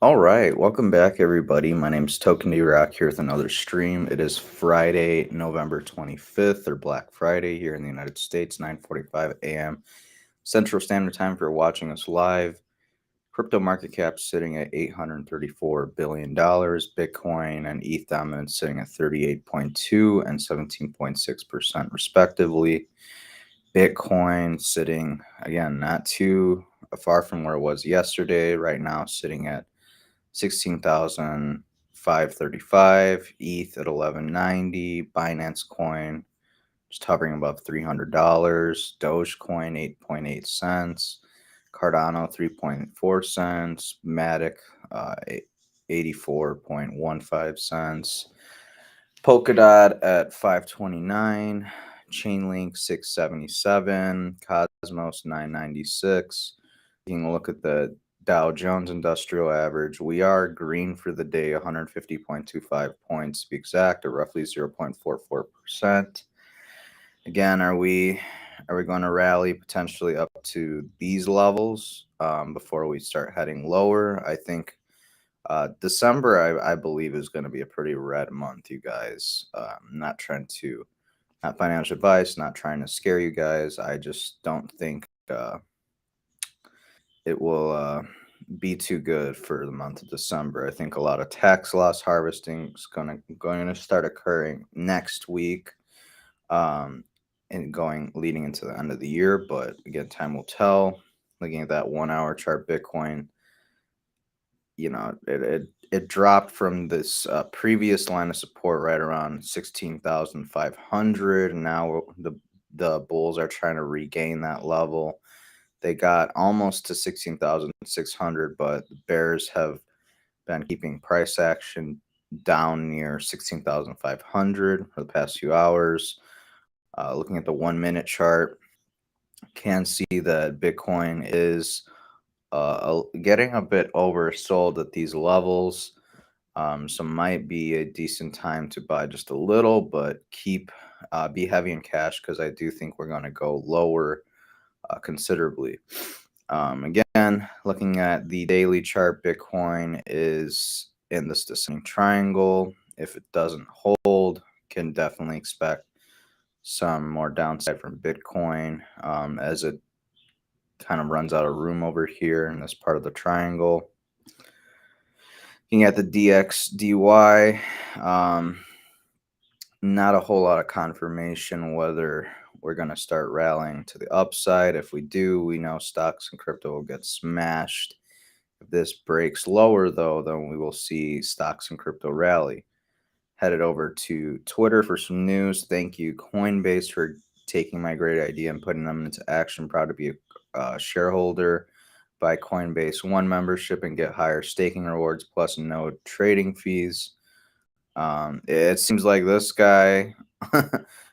All right, welcome back, everybody. My name's Token D Rock here with another stream. It is Friday, November 25th, or Black Friday here in the United States, 9:45 a.m. Central Standard Time for watching us live. Crypto market cap sitting at $834 billion. Bitcoin and ETH dominance sitting at 38.2 and 17.6% respectively. Bitcoin sitting, again, not too far from where it was yesterday. Right now, sitting at 16,535, ETH at 1190, Binance Coin just hovering above $300, Dogecoin 8.8 cents, Cardano 3.4 cents, Matic 84.15 cents, Polkadot at 529, Chainlink 677, Cosmos 996. Taking a look at the Dow Jones Industrial Average, we are green for the day, 150.25 points to be exact, or roughly 0.44%. Again, are we going to rally potentially up to these levels before we start heading lower? I think December, I believe, is going to be a pretty red month, you guys. Not trying to, not financial advice, not trying to scare you guys. I just don't think it will be too good for the month of December. I think a lot of tax loss harvesting is going to start occurring next week, and going leading into the end of the year. But again, time will tell. Looking at that 1 hour chart, Bitcoin, it dropped from this previous line of support right around 16,500, and now the bulls are trying to regain that level. They got almost to 16,600, but the bears have been keeping price action down near 16,500 for the past few hours. Looking at the 1 minute chart, can see that Bitcoin is getting a bit oversold at these levels. So might be a decent time to buy just a little, but be heavy in cash because I do think we're going to go lower considerably. Again, looking at the daily chart, Bitcoin is in this descending triangle. If it doesn't hold, can definitely expect some more downside from Bitcoin as it kind of runs out of room over here in this part of the triangle. Looking at the DXDY, not a whole lot of confirmation whether we're going to start rallying to the upside. If we do, we know stocks and crypto will get smashed. If this breaks lower, though, then we will see stocks and crypto rally. Headed over to Twitter for some news. Thank you, Coinbase, for taking my great idea and putting them into action. Proud to be a shareholder. Buy Coinbase One membership and get higher staking rewards plus no trading fees. It seems like this guy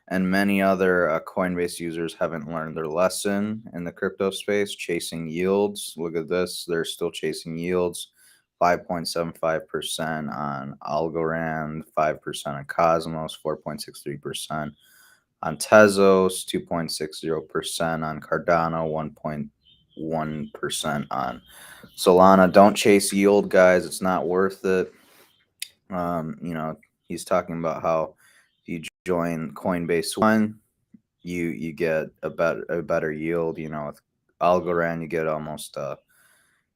and many other Coinbase users haven't learned their lesson in the crypto space, chasing yields. Look at this. They're still chasing yields. 5.75% on Algorand, 5% on Cosmos, 4.63% on Tezos, 2.60% on Cardano, 1.1% on Solana. Don't chase yield, guys. It's not worth it. He's talking about how if you join Coinbase One, you get a better yield. With Algorand, you get almost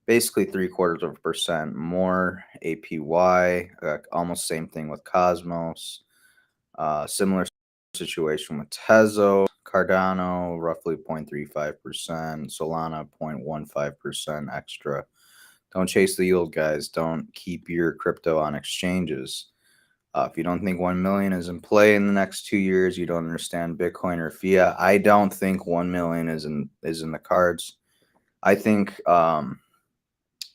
basically 0.75% more APY. Almost same thing with Cosmos. Similar situation with Tezo, Cardano, roughly 0.35%, Solana 0.15% extra. Don't chase the yield, guys. Don't keep your crypto on exchanges. If you don't think 1 million is in play in the next 2 years, you don't understand Bitcoin or fiat. I don't think 1 million is in the cards. I think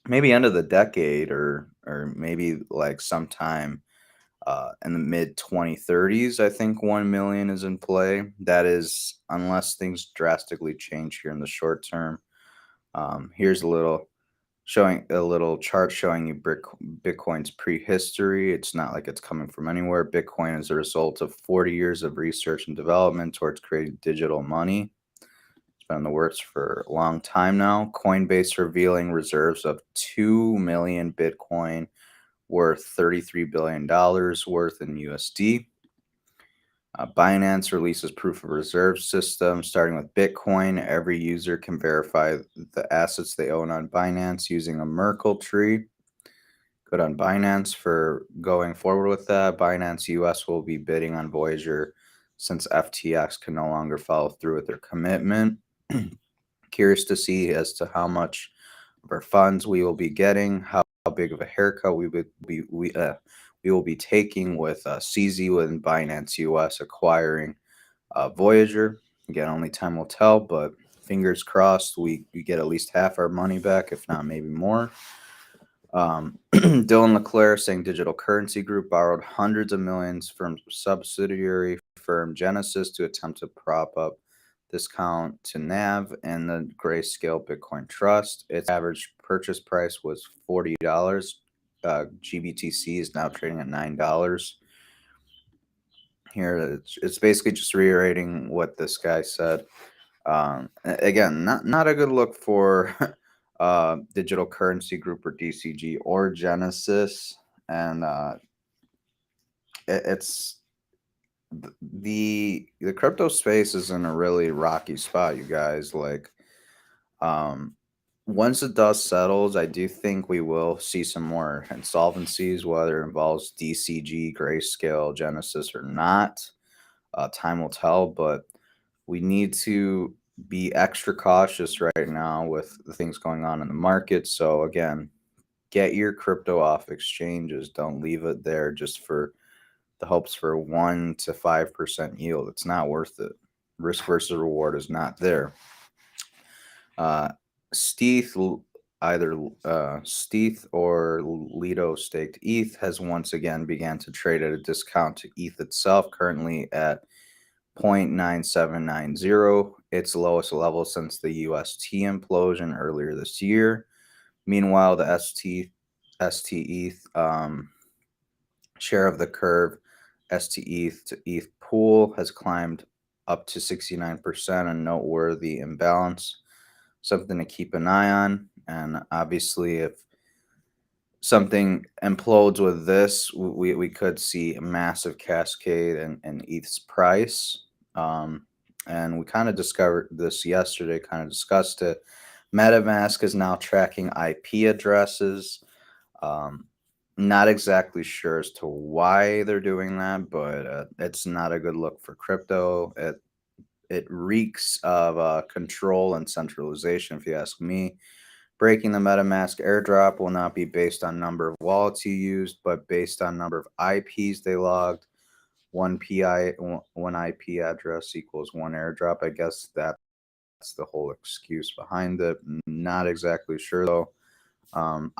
maybe end of the decade or maybe like sometime in the mid 2030s, I think 1 million is in play. That is, unless things drastically change here in the short term. Here's a little chart showing you Bitcoin's prehistory. It's not like it's coming from anywhere. Bitcoin is a result of 40 years of research and development towards creating digital money. been in the works for a long time now. Coinbase revealing reserves of 2 million Bitcoin worth $33 billion worth in USD. Binance releases proof of reserve system. Starting with Bitcoin, every user can verify the assets they own on Binance using a Merkle tree. Good on Binance for going forward with that. Binance US will be bidding on Voyager since FTX can no longer follow through with their commitment. Curious to see as to how much of our funds we will be getting, how big of a haircut we will be taking with CZ within Binance US acquiring Voyager. Again, only time will tell, but fingers crossed we get at least half our money back, if not maybe more. Dylan LeClaire saying Digital Currency Group borrowed hundreds of millions from subsidiary firm Genesis to attempt to prop up discount to NAV and the Grayscale Bitcoin Trust. Its average purchase price was $40. GBTC is now trading at $9. Here, it's basically just reiterating what this guy said. Again, not a good look for Digital Currency Group or DCG or Genesis, and it's the crypto space is in a really rocky spot, you guys. Like, once the dust settles, I do think we will see some more insolvencies, whether it involves DCG, Grayscale, Genesis, or not. Time will tell, but we need to be extra cautious right now with the things going on in the market. So again, get your crypto off exchanges. Don't leave it there just for the hopes for 1 to 5% yield. It's not worth it. Risk versus reward is not there. Steth, either Steth or Lido staked ETH has once again began to trade at a discount to ETH itself, currently at 0.9790, its lowest level since the UST implosion earlier this year. Meanwhile, the STETH share of the curve, STETH to ETH pool, has climbed up to 69%, a noteworthy imbalance, something to keep an eye on. And obviously, if something implodes with this, we could see a massive cascade in ETH's price. And we kind of discovered this yesterday, kind of discussed it. Metamask is now tracking IP addresses. Not exactly sure as to why they're doing that, but it's not a good look for crypto. It reeks of control and centralization, if you ask me. Breaking the MetaMask airdrop will not be based on number of wallets you used, but based on number of IPs they logged. One IP address equals one airdrop. I guess that's the whole excuse behind it. Not exactly sure though. I'm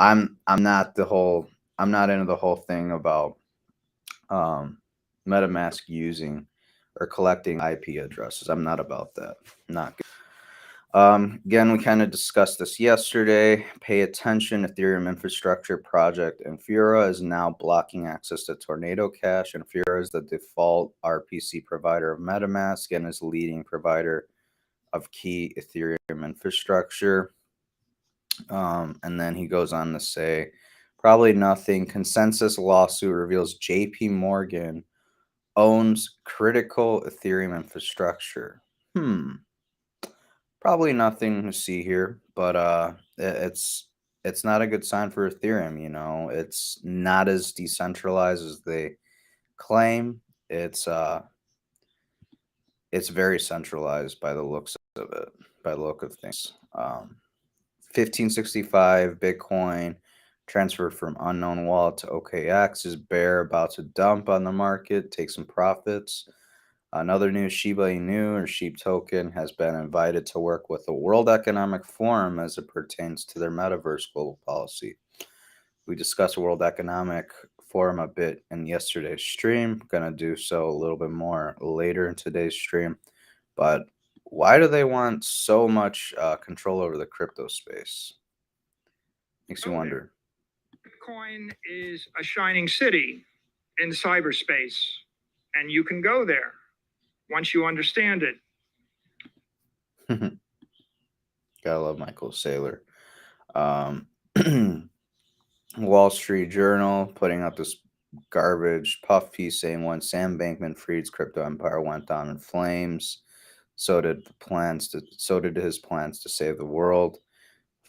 not into the whole thing about MetaMask using or collecting IP addresses. I'm not about that. Not good. Again, we kind of discussed this yesterday. Pay attention. Ethereum infrastructure project Infura is now blocking access to Tornado Cash. Infura is the default RPC provider of MetaMask and is leading provider of key Ethereum infrastructure. And then he goes on to say, probably nothing. Consensus lawsuit reveals JP Morgan owns critical Ethereum infrastructure. Probably nothing to see here, but it's not a good sign for Ethereum. You know, it's not as decentralized as they claim. It's very centralized by the looks of it, by the look of things. 1565 Bitcoin transferred from unknown wallet to OKX is bear about to dump on the market, take some profits. Another new Shiba Inu or Sheep token has been invited to work with the World Economic Forum as it pertains to their metaverse global policy. We discussed World Economic Forum a bit in yesterday's stream. Going to do so a little bit more later in today's stream. But why do they want so much control over the crypto space? Makes you wonder. Bitcoin is a shining city in cyberspace, and you can go there once you understand it. Gotta love Michael Saylor. Um, Wall Street Journal putting up this garbage puff piece saying when Sam Bankman-Fried's crypto empire went down in flames, so did his plans to save the world.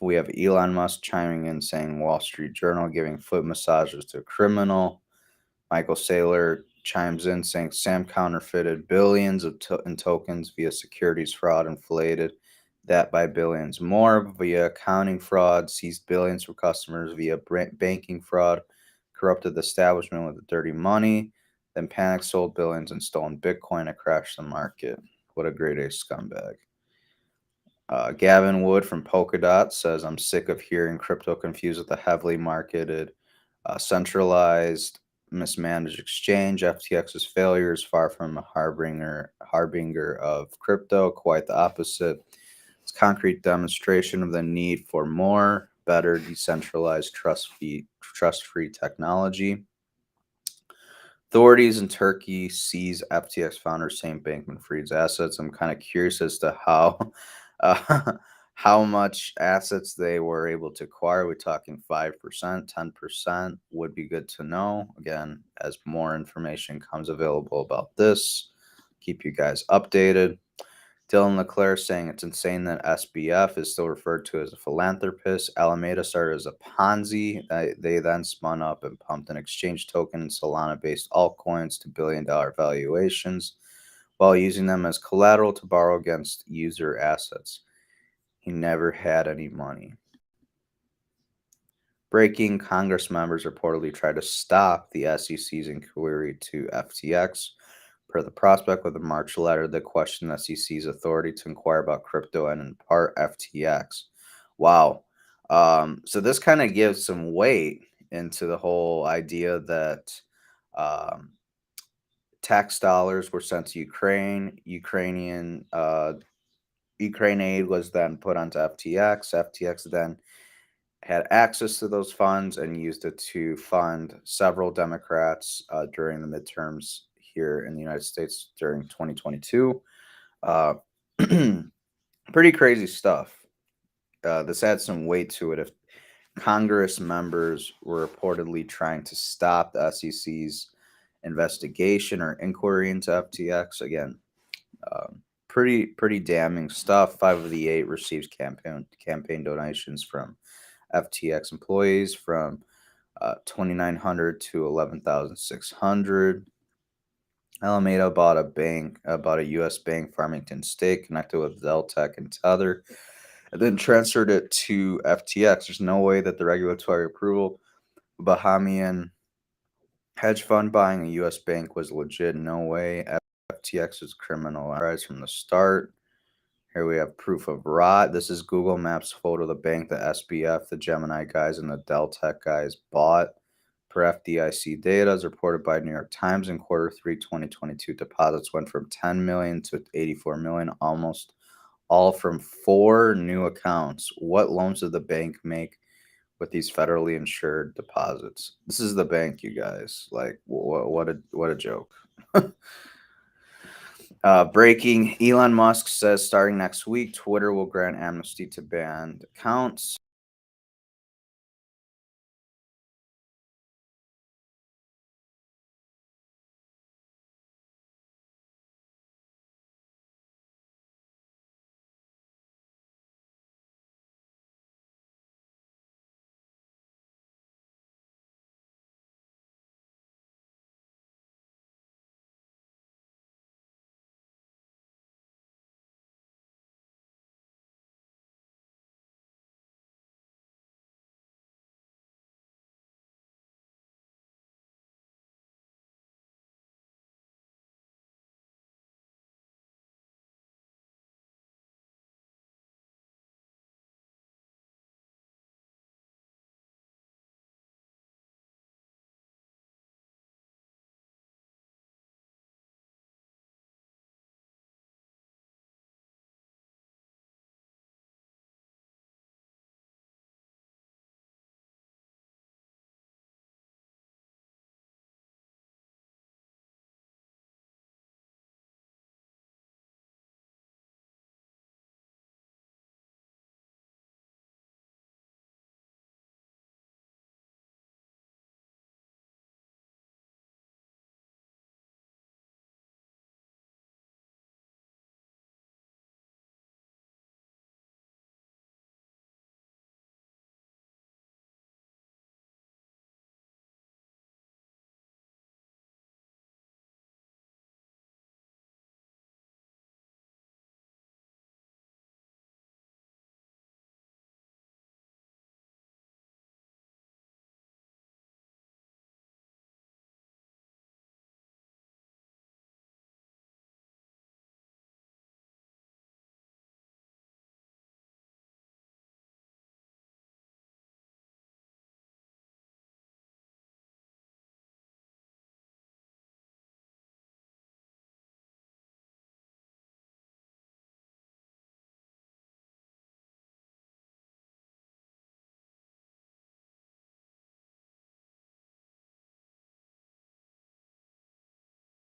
We have Elon Musk chiming in saying Wall Street Journal giving foot massages to a criminal. Michael Saylor chimes in saying Sam counterfeited billions in tokens via securities fraud, inflated that by billions more via accounting fraud, seized billions from customers via banking fraud, corrupted the establishment with the dirty money, then panic sold billions and stolen Bitcoin to crash the market. What a grade A scumbag. Gavin Wood from Polkadot says, I'm sick of hearing crypto confused with the heavily marketed, centralized, mismanaged exchange. FTX's failure is far from a harbinger of crypto, quite the opposite. It's a concrete demonstration of the need for more, better, decentralized, trust-free technology. Authorities in Turkey seize FTX founder Sam Bankman-Fried's assets. I'm kind of curious as to uh, how much assets they were able to acquire. Are we talking 5%, 10%? Would be good to know. Again, as more information comes available about this, keep you guys updated. Dylan Leclerc saying it's insane that SBF is still referred to as a philanthropist. Alameda started as a Ponzi. They then spun up and pumped an exchange token and Solana-based altcoins to billion-dollar valuations while using them as collateral to borrow against user assets. He never had any money. Breaking: Congress members reportedly tried to stop the SEC's inquiry to FTX. Per the prospect with a March letter that questioned the SEC's authority to inquire about crypto and in part FTX. Wow. So this kind of gives some weight into the whole idea that um, tax dollars were sent to Ukraine. Ukraine aid was then put onto FTX. FTX then had access to those funds and used it to fund several Democrats during the midterms here in the United States during 2022. Uh, pretty crazy stuff. This adds some weight to it. If Congress members were reportedly trying to stop the SEC's investigation or inquiry into FTX, again, pretty damning stuff. 5 of the 8 received campaign donations from FTX employees from 2,900 to 11,600. Alameda bought a U.S. bank, Farmington State, connected with Deltec and Tether, and then transferred it to FTX. There's no way that the regulatory approval of Bahamian hedge fund buying a U.S. bank was legit. No way. FTX was criminal from the start. Here we have proof of rot. This is Google Maps photo of the bank the SBF, the Gemini guys, and the Deltec guys bought. Per FDIC data, as reported by New York Times in Q3 2022, deposits went from 10 million to 84 million, almost all from 4 new accounts. What loans did the bank make with these federally insured deposits? This is the bank, you guys. Like, what a joke. Breaking: Elon Musk says starting next week, Twitter will grant amnesty to banned accounts.